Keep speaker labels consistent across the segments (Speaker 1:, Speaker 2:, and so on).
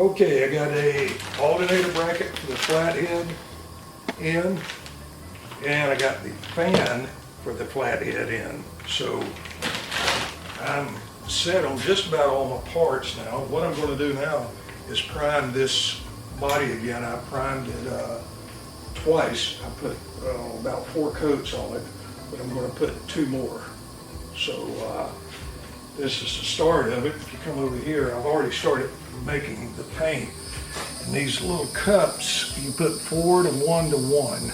Speaker 1: Okay, I got a alternator bracket for the flathead in, and I got the fan for the flathead in. So I'm set on just about all my parts now. What I'm going to do now is prime this body again. I primed it twice. I put about 4 coats on it, but I'm going to put 2 more. So this is the start of it. If you come over here, I've already started making the paint. And these little cups, you put 4 to 1 to 1.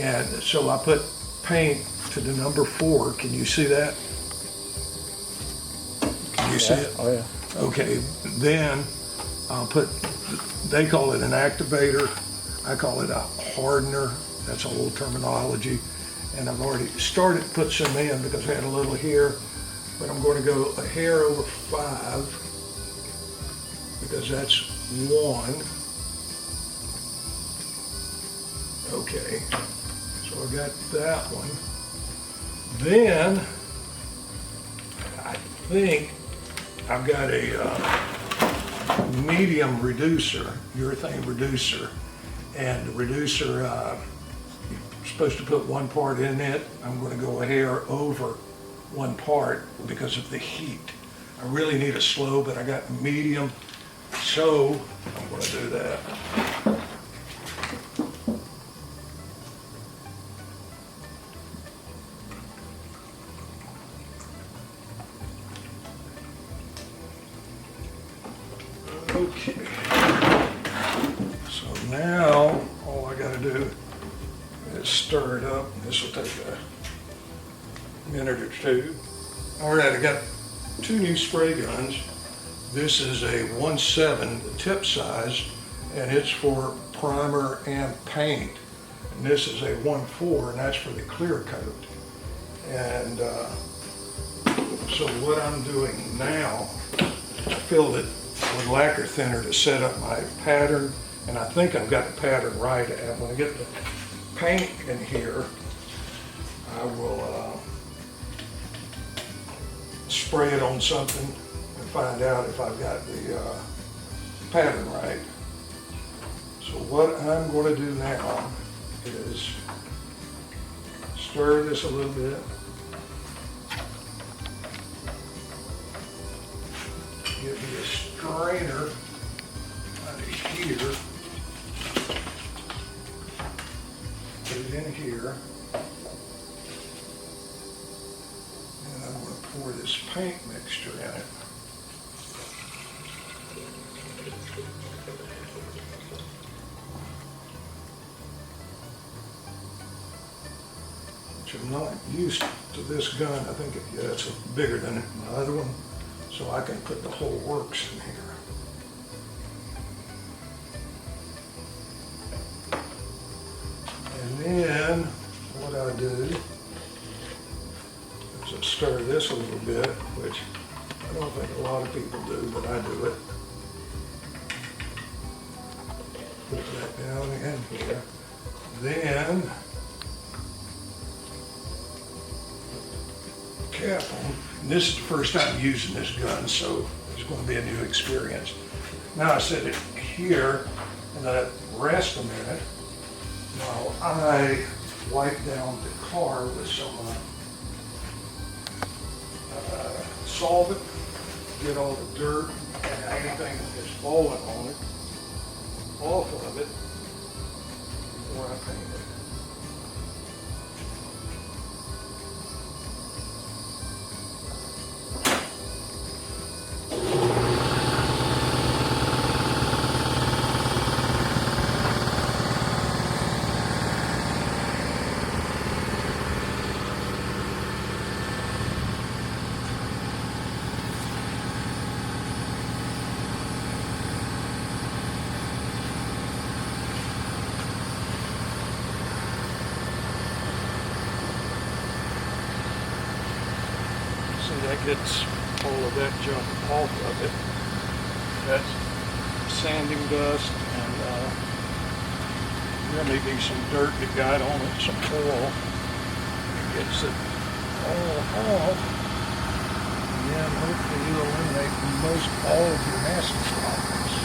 Speaker 1: And so I put paint to the number 4. Can you see that? Can you see it?
Speaker 2: Oh yeah.
Speaker 1: Okay, then I'll put, they call it an activator. I call it a hardener. That's old terminology. And I've already started to put some in because I had a little here, but I'm going to go a hair over 5 because that's 1. Okay, so I got that one. Then I think I've got a medium reducer, urethane reducer, and the reducer, you're supposed to put 1 part in it. I'm going to go a hair over 1 part because of the heat. I really need a slow, but I got medium, so I'm going to do that. Okay, so now all I got to do is stir it up. This will take a minute or 2. All right, I got 2 new spray guns. This is a 1.7 tip size, and it's for primer and paint. And this is a 1.4, and that's for the clear coat. And so what I'm doing now, I filled it with lacquer thinner to set up my pattern, and I think I've got the pattern right. And when I get the paint in here, I will spray it on something and find out if I've got the pattern right. So what I'm going to do now is stir this a little bit. Get me a strainer out of here. Put it in here. And I'm going to pour this paint mixture in it. Which I'm not used to this gun. I think it's bigger than my other one. So I can put the whole works in here. And then what I do is I stir this a little bit, which I don't think a lot of people do, but I do it. Put that down in here. Then cap on. And this is the first time using this gun, so it's going to be a new experience. Now I set it here and let it rest a minute while I wipe down the car with some solvent, get all the dirt and anything that's fallen on it off of it before I paint it. So that gets all of that junk off of it. That's sanding dust, and there may be some dirt that got on it, some oil. It gets it all off, and then hopefully you eliminate most all of your nasty problems.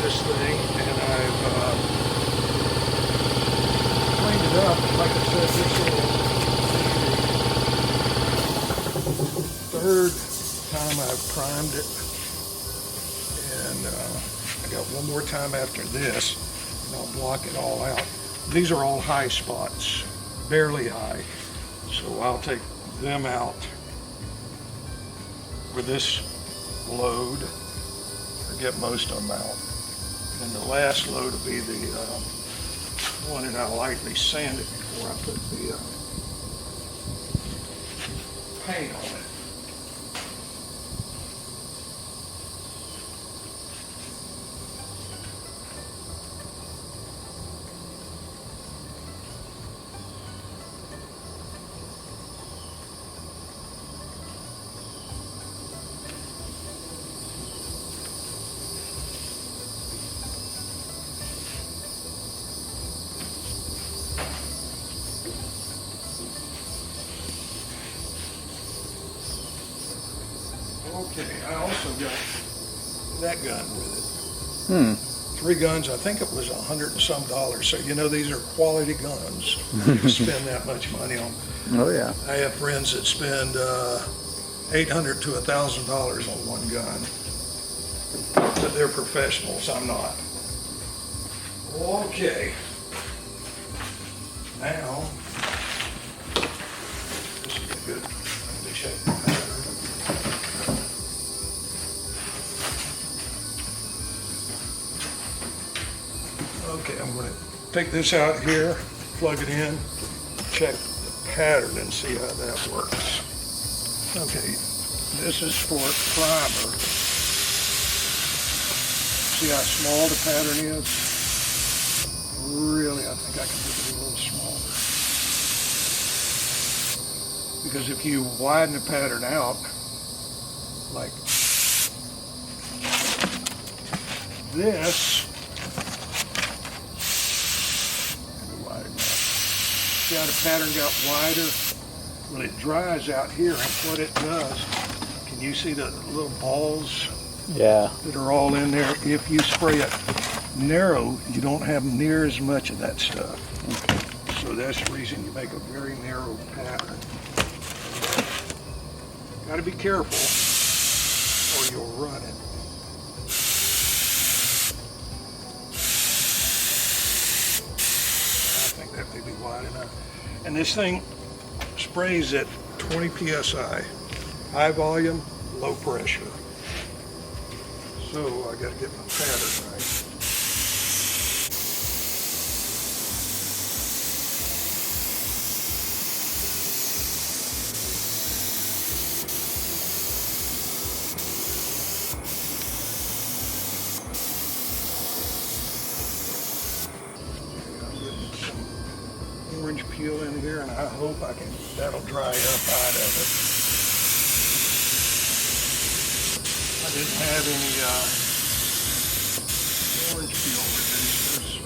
Speaker 1: this thing, and I've cleaned it up. Like I said, this is the third time I've primed it, and I got one more time after this, and I'll block it all out. These are all high spots, barely high, so I'll take them out with this load, or get most of them out. And the last load will be the one that I lightly sanded before I put the paint on it. Okay, I also got that gun with it. 3 guns, I think it was $100 and some. So you know these are quality guns. You spend that much money on.
Speaker 2: Oh yeah.
Speaker 1: I have friends that spend $800 to $1,000 on one gun, but they're professionals. I'm not. Okay. Now, this is a good. Let me check the pattern. Okay, I'm going to take this out here, plug it in, check the pattern and see how that works. Okay, this is for primer. See how small the pattern is? Really, I think I can make it a little smaller. Because if you widen the pattern out, like this, see how the pattern got wider? Well, it dries out here, and what it does, can you see the little balls
Speaker 2: Yeah.
Speaker 1: that are all in there? If you spray it narrow, you don't have near as much of that stuff. Okay. So that's the reason you make a very narrow pattern. Got to be careful, or you'll run it. That may be wide enough. And this thing sprays at 20 psi, high volume, low pressure. So I got to get my pattern right. Orange peel in here, and I hope that'll dry up out of it. I didn't have any orange peel reducer, so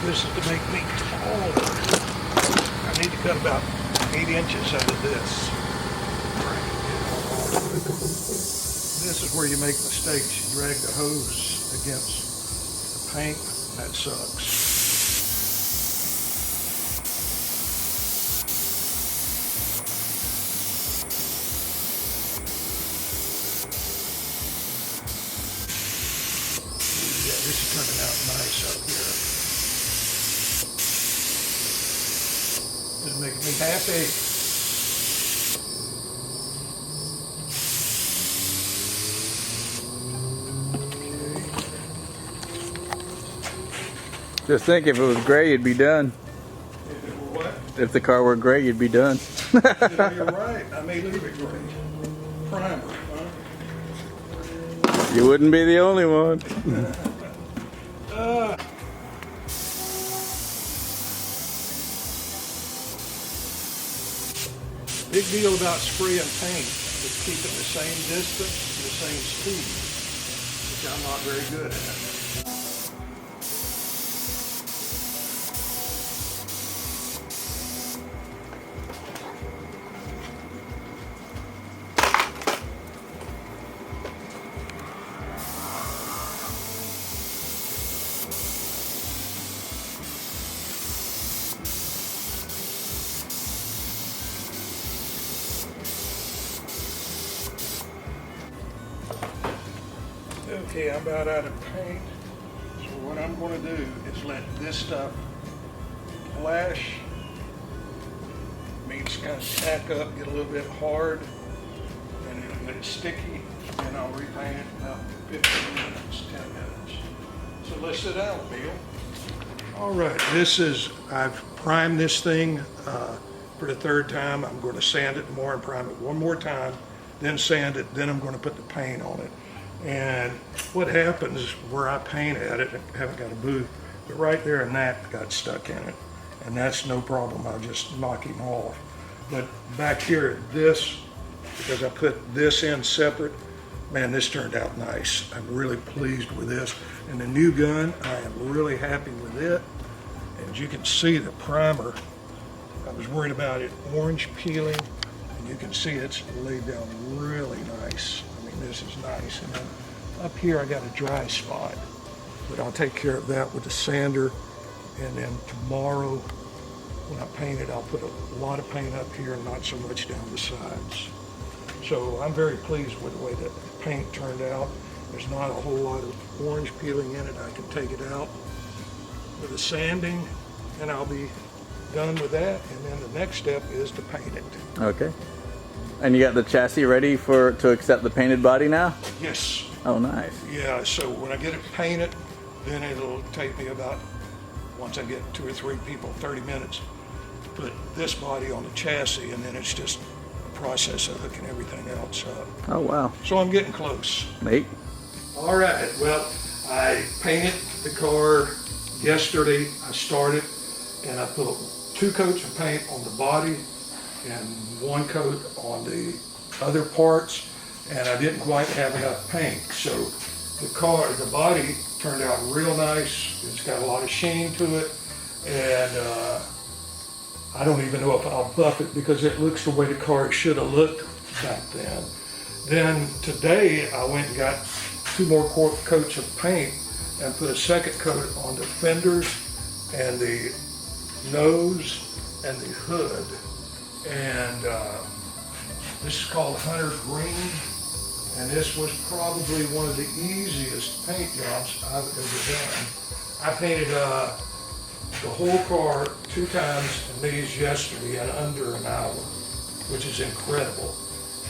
Speaker 1: this is to make me taller. I need to cut about 8 inches out of this. This is where you make mistakes. You drag the hose against the paint. That sucks. this up here. It's making me happy.
Speaker 2: Just think, if it was gray, you'd be done.
Speaker 1: If it were what?
Speaker 2: If the car were gray, you'd be done.
Speaker 1: Yeah, you're right. I may leave it gray. Primer, huh?
Speaker 2: You wouldn't be the only one.
Speaker 1: Big deal about spraying paint is keeping the same distance, the same speed, which I'm not very good at. Okay, I'm about out of paint, so what I'm going to do is let this stuff flash, means kind of stack up, get a little bit hard, and then when it's sticky, then I'll repaint it in about 15 minutes, 10 minutes. So let's sit down, Bill. All right, I've primed this thing for the third time. I'm going to sand it more and prime it one more time, then sand it, then I'm going to put the paint on it. And what happens where I paint at it, I haven't got a booth, but right there a gnat got stuck in it. And that's no problem, I'll just knock him off. But back here, this, because I put this in separate, man, this turned out nice. I'm really pleased with this. And the new gun, I am really happy with it. As you can see, the primer, I was worried about it orange peeling, and you can see it's laid down really nice. This is nice. And then up here I got a dry spot, but I'll take care of that with the sander. And then tomorrow when I paint it, I'll put a lot of paint up here and not so much down the sides. So I'm very pleased with the way that the paint turned out. There's not a whole lot of orange peeling in it. I can take it out with the sanding and I'll be done with that. And then the next step is to paint it.
Speaker 2: Okay. And you got the chassis ready to accept the painted body now?
Speaker 1: Yes.
Speaker 2: Oh, nice.
Speaker 1: Yeah, so when I get it painted, then it'll take me about, once I get 2 or 3 people, 30 minutes, to put this body on the chassis, and then it's just a process of hooking everything else up.
Speaker 2: Oh, wow.
Speaker 1: So I'm getting close.
Speaker 2: Neat.
Speaker 1: All right, well, I painted the car yesterday. I started, and I put 2 coats of paint on the body, and 1 coat on the other parts, and I didn't quite have enough paint. So the body turned out real nice. It's got a lot of sheen to it, and I don't even know if I'll buff it because it looks the way the car should have looked back then. Then today I went and got 2 more coats of paint and put a 2nd coat on the fenders and the nose and the hood. And this is called Hunter Green, and this was probably one of the easiest paint jobs I've ever done. I painted the whole car 2 times in these yesterday in under an hour, which is incredible.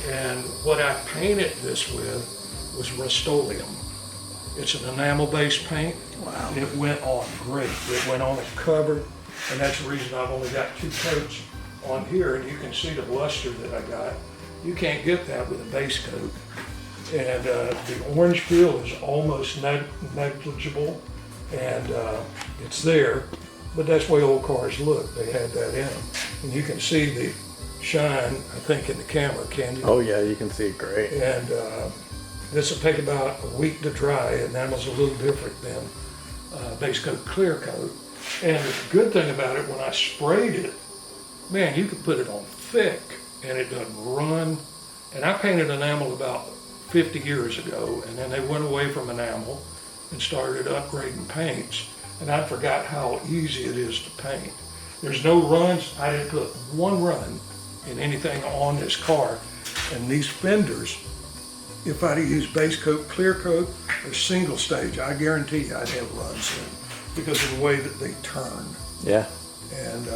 Speaker 1: And what I painted this with was Rust-Oleum. It's an enamel-based paint.
Speaker 2: Wow.
Speaker 1: It went on great. It went on a cover, and that's the reason I've only got 2 coats on here, and you can see the luster that I got. You can't get that with a base coat. And the orange peel is almost negligible, and it's there, but that's the way old cars look. They had that in them. And you can see the shine, I think, in the camera, can you?
Speaker 2: Oh yeah, you can see it great.
Speaker 1: And this will take about a week to dry, and that was a little different than base coat, clear coat. And the good thing about it, when I sprayed it, man, you could put it on thick and it doesn't run. And I painted enamel about 50 years ago, and then they went away from enamel and started upgrading paints. And I forgot how easy it is to paint. There's no runs. I didn't put 1 run in anything on this car. And these fenders, if I'd have used base coat, clear coat, or single stage, I guarantee you I'd have runs in. because of the way that they turn.
Speaker 2: Yeah.
Speaker 1: And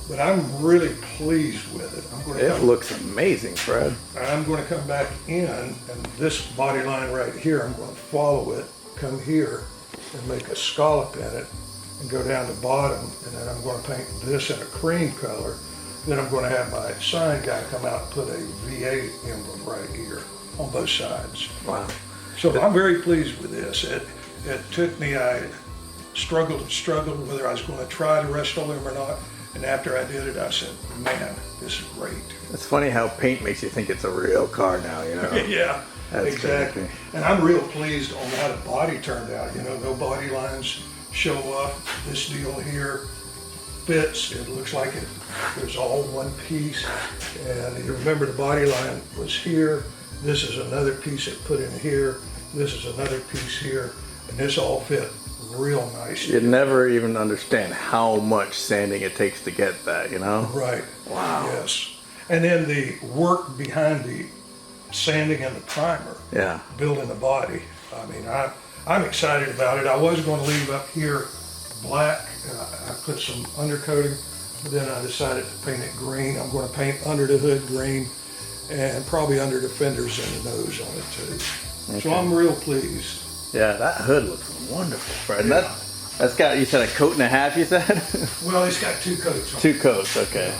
Speaker 1: but I'm really pleased with it.
Speaker 2: It looks amazing, Fred.
Speaker 1: I'm going to come back in, and this body line right here, I'm going to follow it, come here, and make a scallop in it, and go down to bottom, and then I'm going to paint this in a cream color. Then I'm going to have my sign guy come out and put a VA emblem right here on both sides.
Speaker 2: Wow.
Speaker 1: So I'm very pleased with this. It took me, I struggled whether I was going to try to restore him or not. And after I did it, I said, man, this is great.
Speaker 2: It's funny how paint makes you think it's a real car now, you know?
Speaker 1: Yeah,
Speaker 2: That's
Speaker 1: exactly.
Speaker 2: crazy.
Speaker 1: And I'm real pleased on how the body turned out. You know, no body lines show up. This deal here fits. It looks like it was all one piece. And you remember the body line was here. This is another piece it put in here. This is another piece here. And this all fit real nice.
Speaker 2: You'd never even understand how much sanding it takes to get that, you know?
Speaker 1: Right.
Speaker 2: Wow.
Speaker 1: Yes. And then the work behind the sanding and the primer.
Speaker 2: Yeah.
Speaker 1: Building the body. I mean, I'm excited about it. I was going to leave up here black. I put some undercoating, but then I decided to paint it green. I'm going to paint under the hood green and probably under the fenders and the nose on it too. Okay. So I'm real pleased.
Speaker 2: Yeah, that hood looks wonderful, Fred. Yeah. That's got, you said a coat and a half, you said?
Speaker 1: Well, it's got 2 coats on it.
Speaker 2: 2 coats, okay.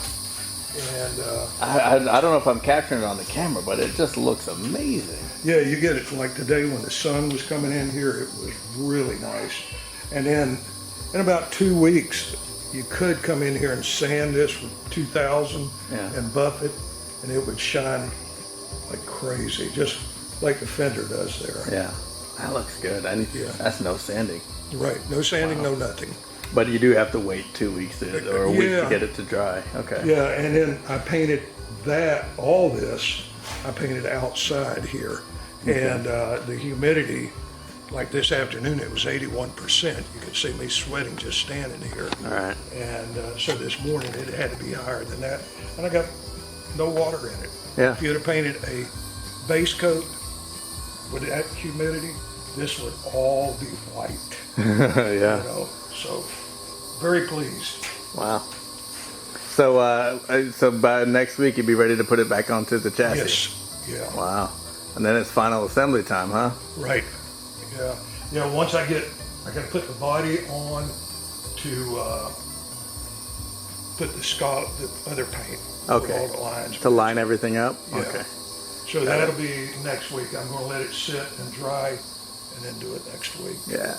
Speaker 1: And
Speaker 2: I don't know if I'm capturing it on the camera, but it just looks amazing.
Speaker 1: Yeah, you get it like today when the sun was coming in here, it was really nice. And then in about 2 weeks, you could come in here and sand this with 2000 and buff it, and it would shine like crazy, just like the fender does there.
Speaker 2: Yeah. That looks good. That's no sanding.
Speaker 1: Right, no sanding, no nothing.
Speaker 2: But you do have to wait 2 weeks or a week to get it to dry. Okay.
Speaker 1: Yeah, and then I painted all this, I painted outside here. Okay. And the humidity, like this afternoon, it was 81%. You could see me sweating just standing here.
Speaker 2: All right.
Speaker 1: And so this morning it had to be higher than that. And I got no water in it.
Speaker 2: Yeah.
Speaker 1: If you'd have painted a base coat with that humidity, this would all be white.
Speaker 2: Yeah.
Speaker 1: You know, so very pleased.
Speaker 2: Wow. So by next week you'll be ready to put it back onto the chassis.
Speaker 1: Yes. Yeah.
Speaker 2: Wow. And then it's final assembly time, huh?
Speaker 1: Right. Yeah. Yeah. Once I gotta put the body on to put the other paint.
Speaker 2: Okay.
Speaker 1: All the lines.
Speaker 2: To line everything up.
Speaker 1: Yeah.
Speaker 2: Okay.
Speaker 1: So that'll be next week. I'm going to let it sit and dry and then do it next week.
Speaker 2: Yeah.